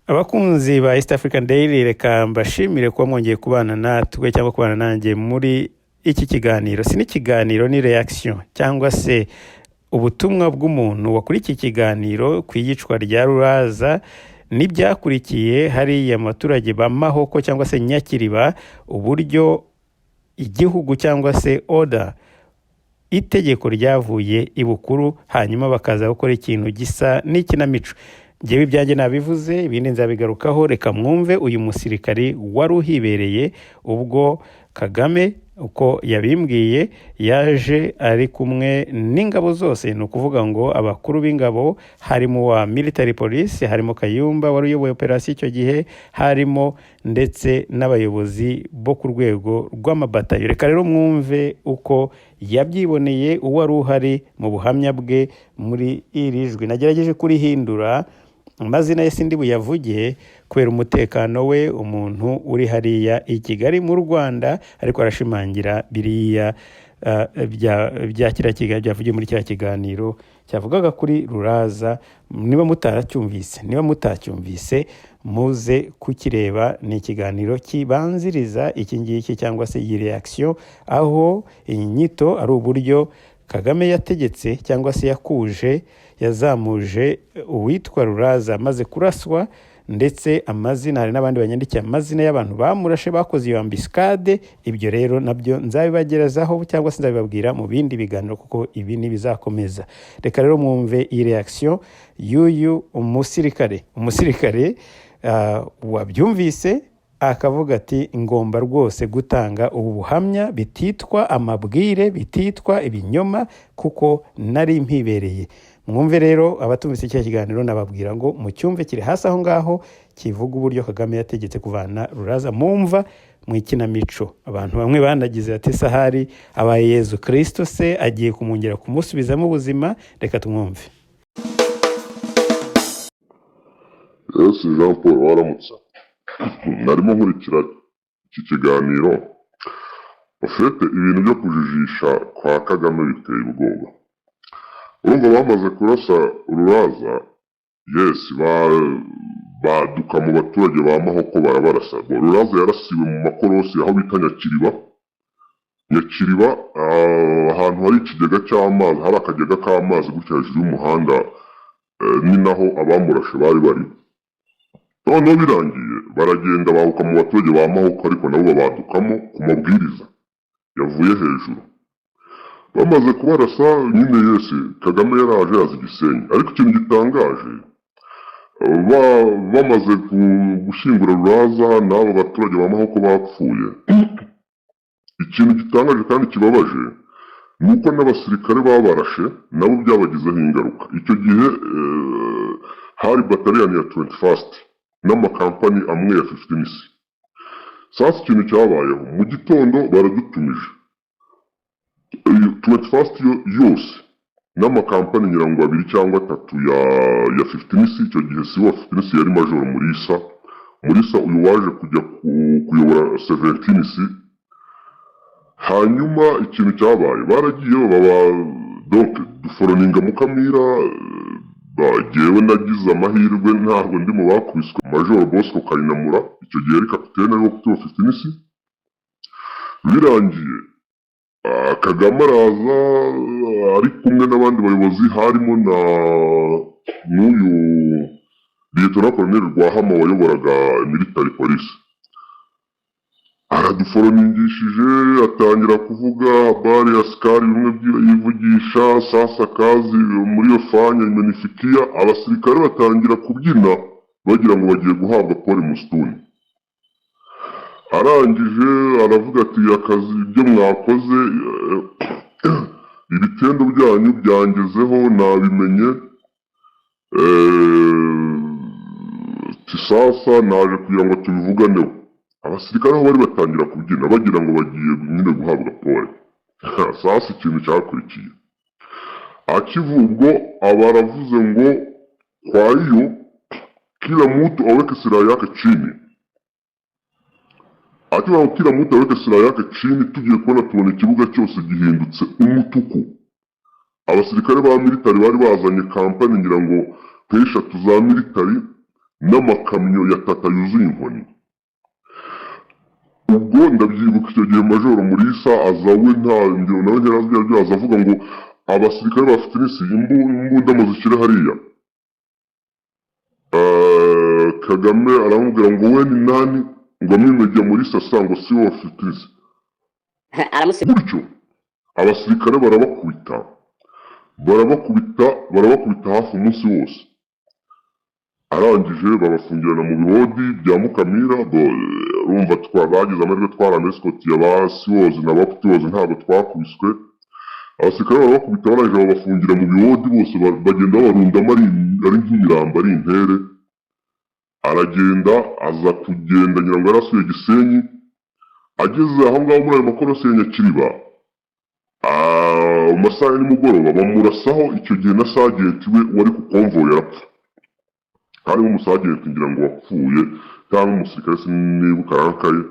Abakunzi ba East African Daily, reka mbashimire kuba mwongeye kubana natwe cyangwa kubana nanjye muri iki kiganiro. Si n'ikiganiro, ni reaction cyangwa se ubutumwa bw'umuntu wakuri iki kiganiro ku iyicwa rya Ruraza n'ibyakurikiye hariya abaturage ba Mahoko cyangwa se Nyakiriba, uburyo igihugu cyangwa se order itegeko ryavuye ibukuru hanyuma bakaza gukora ikintu gisa n'ikinamico. Njyewe ibyanjye nabivuze, ibindi nzabigarukaho. Reka mwumve uyu musirikari wari uhibereye ubwo Kagame uko yabimbwiye yaje ari kumwe n'ingabo zose. Ni ukuvuga ngo abakuru b'ingabo harimo wa military police, harimo Kayumba wari uyoboye operasiyo icyo gihe, harimo ndetse n'abayobozi bo ku rwego rw'amabatayo. Reka rero mwumve uko yabyiboneye uwari uhari mu buhamya bwe muri iri jwi. Nagerageje kurihindura amazina ye sindi buyavuge kubera umutekano we, umuntu uri hariya i Kigali mu Rwanda, ariko arashimangira biriya bya kiriya kiganiro byavugiye muri kiriya kiganiro cyavugaga kuri Ruraza. Niba mutacyumvise muze kukireba. Ni ikiganiro kibanziriza iki ngiki cyangwa se iyi reaction, aho iyi nyito ari uburyo Kagame yategetse cyangwa se yazamuje uwitwa Ruraza amaze kuraswa, ndetse amazina, hari n'abandi banyandikiye amazina y'abantu bamurashe bakoze iyo ambiscade. Ibyo rero nabyo nzabibagerezaho cyangwa se nzabibabwira mu bindi biganiro, kuko ibi nibizakomeza. Reka rero mwumve iyi reaction y'uyu umusirikare wabyumvise akavuga ati ngomba rwose gutanga ubu buhamya, bititwa amabwire, bititwa ibinyoma, kuko nari mpibereye. Mwumve rero, abatumvise iki kiganiro nababwira ngo mucyumve, kiri hasi aho ngaho, kivuga uburyo Kagame yategetse kuvana Ruraza mumva mu ikinamico. Abantu bamwe banagize ati sahari abaye Yezu Kristo se agiye kumwongera kumusubizamo ubuzima. Reka tumwumve. Yesu Jean Paul waramutse. Narimo nkurikira iki kiganiro. Ufite ibintu byo kujijisha kwa Kagame biteye ubwoba. Urumva bamaze kurasa Ruraza, baduka mu baturage ba Mahoko barabarasa. Ruraza yarasiwe mu makorosi aho bita Nyakiriba, ahantu hari ikigega cy'amazi, hari akagega k'amazi gutya hejuru y'umuhanda, ni naho abamurashe bari bari. Noneho birangiye baragenda bahuka mu baturage ba Mahoko, ariko nabo babadukamo ku mabwiriza yavuye hejuru. Bamaze kubarasa nyine Kagame yaraje azi Gisenyi. Ariko ikintu gitangaje, bamaze gushyingura Ruraza n'abo baturage ba Mahoko bapfuye, ikintu gitangaje kandi kibabaje ni uko n'abasirikare babarashe nabo byabagizeho ingaruka. Icyo gihe hari bataliyani ya 21st n'amakampani amwe ya 15C. Sasa ikintu cyabayeho, mu gitondo baradutumije 21st yose n'amakampani nyirango 2 cyangwa 3 ya 15C. Icyo gihe si wa 15C yari Major Murisa uyu waje kujya kuyobora 17C. Hanyuma ikintu cyabaye, baragiye donc duforoninga Mukamira. Bagewe nagize amahirwe ntabwo ndi mu bakubiswe. Major Bosco Karinamura icyo gihe yari kapitene wo kuri 15C. Birangiye Kagame araza ari kumwe n'abandi bayobozi, harimo n'uyu Lieutenant Colonel Rwahama wayoboraga military police. Araduforoningishije, atangira kuvuga habari ya askari bimwe yivugisha, sasa kazi muri iyo fanya imenifikia. Abasirikare batangira kubyina bagira ngo bagiye guhabwa pole musituni. Arangije aravuga ati akazi ibyo mwakoze, ibitendo byanyu byangezeho nabimenye, sasa naje kugira ngo tubivuganeho. Abasirikare aho bari batangira kubyina bagira ngo bagiye nyine guhabwa pole. Sasa ikintu cyakurikiye, akivubwo abaravuze ngo kwa hiyo kila mtu aweke silaha yake chini. Ati kila mtu aweke silaha yake chini, tugiye kubona tubona ikibuga cyose gihindutse umutuku. Abasirikare ba military bari bazanye kampani ngira ngo 3 za military n'amakamyo ya tata yuzuye inkoni. Ubwo ndabyibuka icyo gihe Majoro Mulisa aza we ntabyo nawe ntirazwi aza avuga ngo abasirikare bafite n'isi imbunda muzishyire hariya. Kagame aramubwira ngo we ni nani ngo amwimejya Mulisa asanga si wowe ufite isi. Gutyo abasirikare barabakubita hafi umunsi wose. Arangije babafungirana mu bihodi bya Mukamira. Urumva bagize amahirwe twaramesikoti ya Siwozi na Baputiwozi ntabwo twakubiswe. Abasirikare barabakubita barangije babafungira mu bihodi bose bagenda babarundamo ari nk'imirambo ari intere. Aragenda aza kugenda ngira ngo yarasuye Gisenyi. Ageze aho ngaho muri ayo makorosi ya Nyakiriba mu masaha ya nimugoroba bamurasaho. Icyo gihe na sajenti we wari ku konvoyi yarapfa. Harimo umusajenti ngira ngo wapfuye cyangwa umusirikare sinibuka arakaye.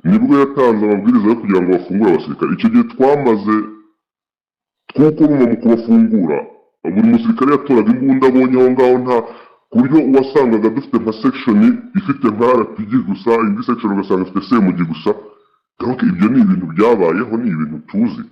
Nibwo yatanze amabwiriza yo kugira ngo bafungure abasirikare. Icyo gihe twamaze twuko mu kubafungura buri musirikare yatoraga imbunda abonye aho ngaho nta ku buryo wasangaga dufite nka section ifite nka RPG gusa, indi section ugasanga ifite SMG gusa. Donc ibyo ni ibintu byabayeho, ni ibintu tuzi.